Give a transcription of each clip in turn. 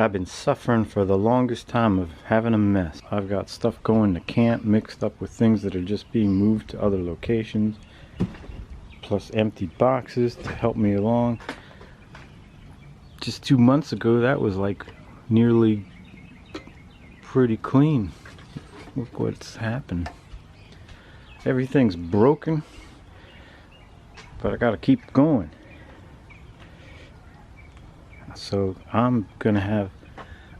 I've been suffering for the longest time of having a mess. I've got stuff going to camp mixed up with things that are just being moved to other locations, plus empty boxes to help me along. Just 2 months ago, that was like nearly pretty clean. Look what's happened. Everything's broken, but I gotta keep going. So I'm gonna have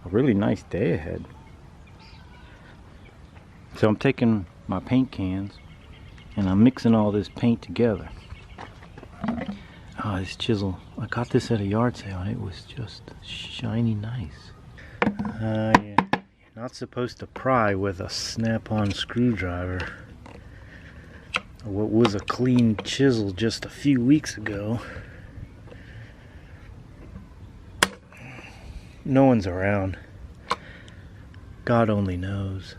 a really nice day ahead. So I'm taking my paint cans and I'm mixing all this paint together. Oh, this chisel, I got this at a yard sale and it was just shiny nice. Yeah. You're not supposed to pry with a snap-on screwdriver. What was a clean chisel just a few weeks ago. No one's around. God only knows.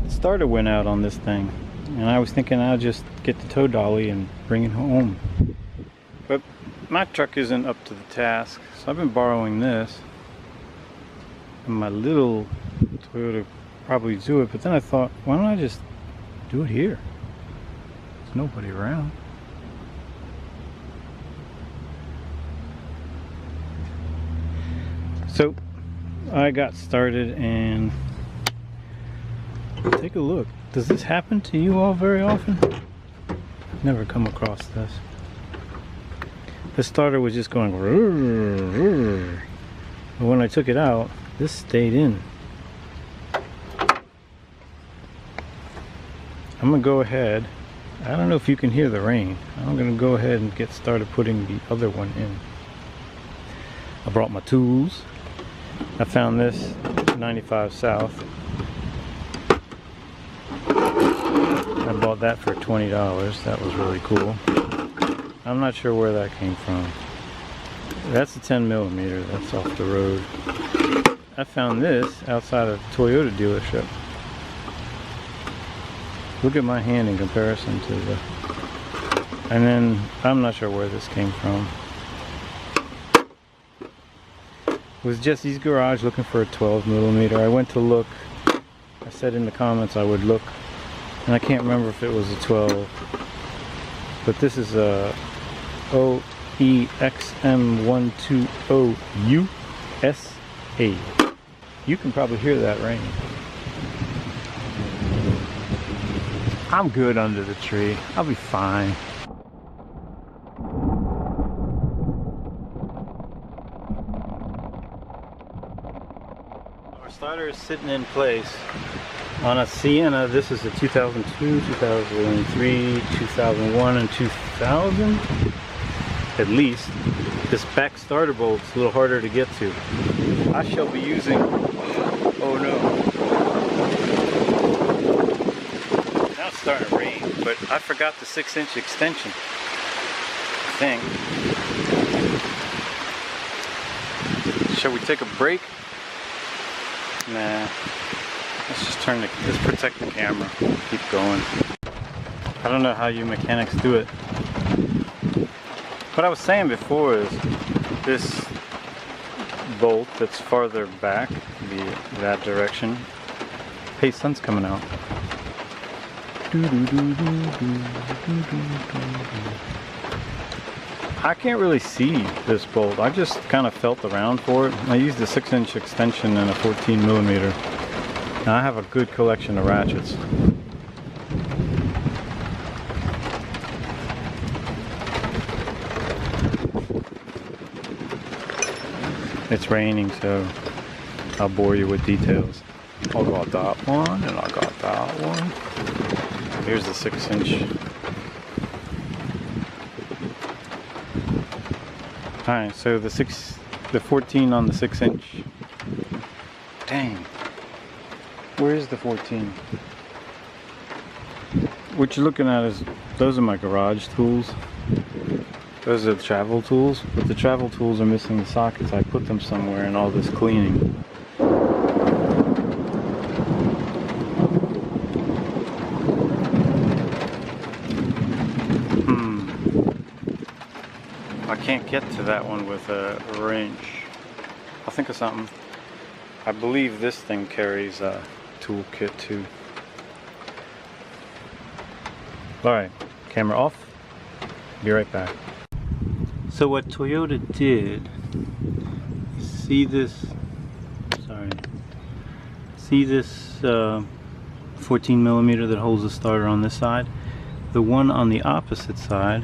Starter went out on this thing and I was thinking I'll just get the tow dolly and bring it home, but my truck isn't up to the task, so I've been borrowing this, and my little Toyota probably do it, but then I thought, why don't I just do it here? There's nobody around. So I got started and take a look. Does this happen to you all very often? I've never come across this. The starter was just going rrr, rrr. But when I took it out, this stayed in. I'm gonna go ahead. I don't know if you can hear the rain. I'm gonna go ahead and get started putting the other one in. I brought my tools. I found this 95 South. I bought that for $20. That was really cool. I'm not sure where that came from. That's a 10mm. That's off the road. I found this outside of the Toyota dealership. Look at my hand in comparison to the... And then I'm not sure where this came from. It was Jesse's garage looking for a 12mm. I went to look. I said in the comments I would look. And I can't remember if it was a 12, but this is a OEXM120USA. You can probably hear that rain. I'm good under the tree. I'll be fine. Our starter is sitting in place on a Sienna. This is a 2002, 2003, 2001, and 2000 at least. This back starter bolt's a little harder to get to. I shall be using, oh no, now it's starting to rain, but I forgot the 6-inch extension thing. Shall we take a break? Nah. Let's just let's protect the camera. Keep going. I don't know how you mechanics do it. What I was saying before is this bolt that's farther back, that direction. Hey, sun's coming out. I can't really see this bolt. I just kind of felt around for it. I used a 6-inch extension and a 14mm. Now I have a good collection of ratchets. It's raining, so I'll bore you with details. I got that one, and I got that one. Here's the 6-inch. Alright, so the The 14 on the 6-inch. Dang. Where is the 14? What you're looking at is, those are my garage tools. Those are the travel tools, but the travel tools are missing the sockets. I put them somewhere in all this cleaning. I can't get to that one with a wrench. I'll think of something. I believe this thing carries a toolkit too. Alright, camera off. Be right back. So what Toyota did, see this 14mm that holds the starter on this side? The one on the opposite side,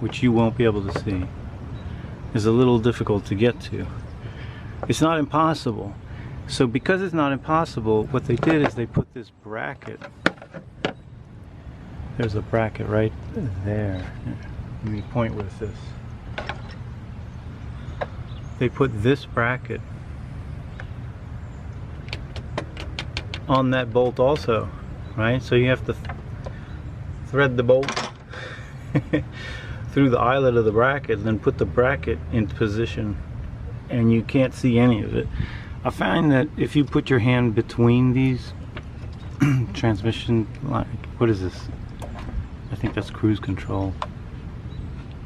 which you won't be able to see, is a little difficult to get to. It's not impossible. So because it's not impossible, what they did is they put this bracket. There's a bracket right there. Let me point with this. They put this bracket on that bolt also, right? So you have to thread the bolt through the eyelet of the bracket and then put the bracket into position, and you can't see any of it. I find that if you put your hand between these transmission, like, what is this? I think that's cruise control.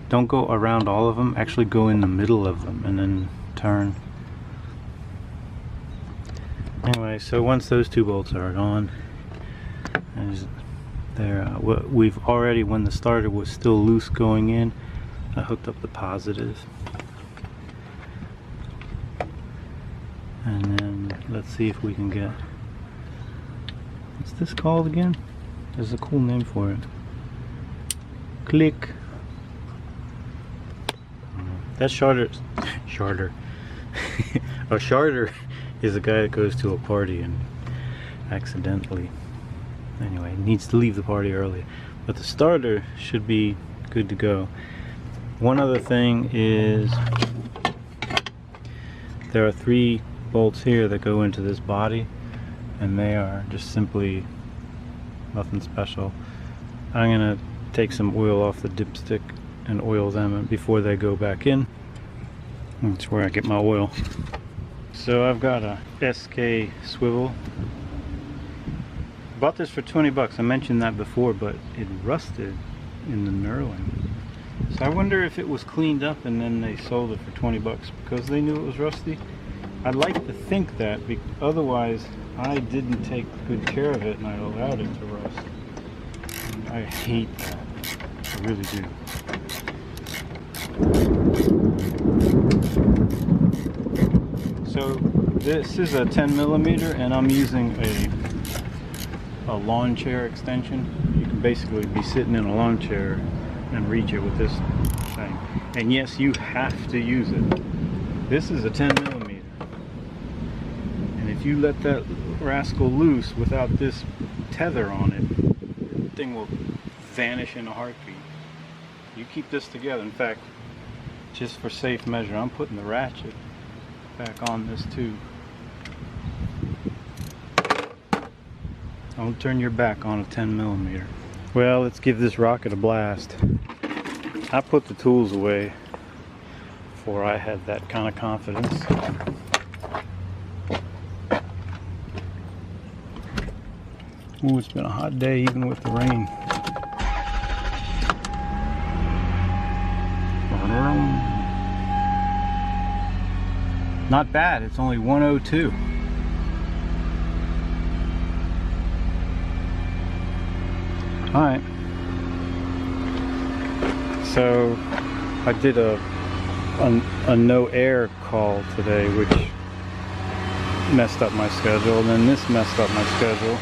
Don't go around all of them, actually go in the middle of them and then turn. Anyway, so once those two bolts are gone, we've already, when the starter was still loose going in, I hooked up the positive. And then let's see if we can get, what's this called again? There's a cool name for it. Click. That's Charter. A charter is a guy that goes to a party and accidentally, anyway, needs to leave the party early. But the starter should be good to go. One other thing is, there are 3 bolts here that go into this body, and they are just simply nothing special. I'm gonna take some oil off the dipstick and oil them before they go back in. That's where I get my oil. So I've got a SK swivel. Bought this for 20 bucks. I mentioned that before, but it rusted in the knurling. So I wonder if it was cleaned up and then they sold it for 20 bucks because they knew it was rusty. I'd like to think that, otherwise I didn't take good care of it and I allowed it to rust. And I hate that. I really do. So this is a 10mm and I'm using a lawn chair extension. You can basically be sitting in a lawn chair and reach it with this thing. And yes, you have to use it. This is a 10mm. And if you let that rascal loose without this tether on it, the thing will vanish in a heartbeat. You keep this together. In fact, just for safe measure, I'm putting the ratchet back on this tube. Don't turn your back on a 10mm. Well, let's give this rocket a blast. I put the tools away before I had that kind of confidence. Ooh, it's been a hot day even with the rain. Not bad, it's only 102. Alright. So I did a no air call today, which messed up my schedule, and then this messed up my schedule.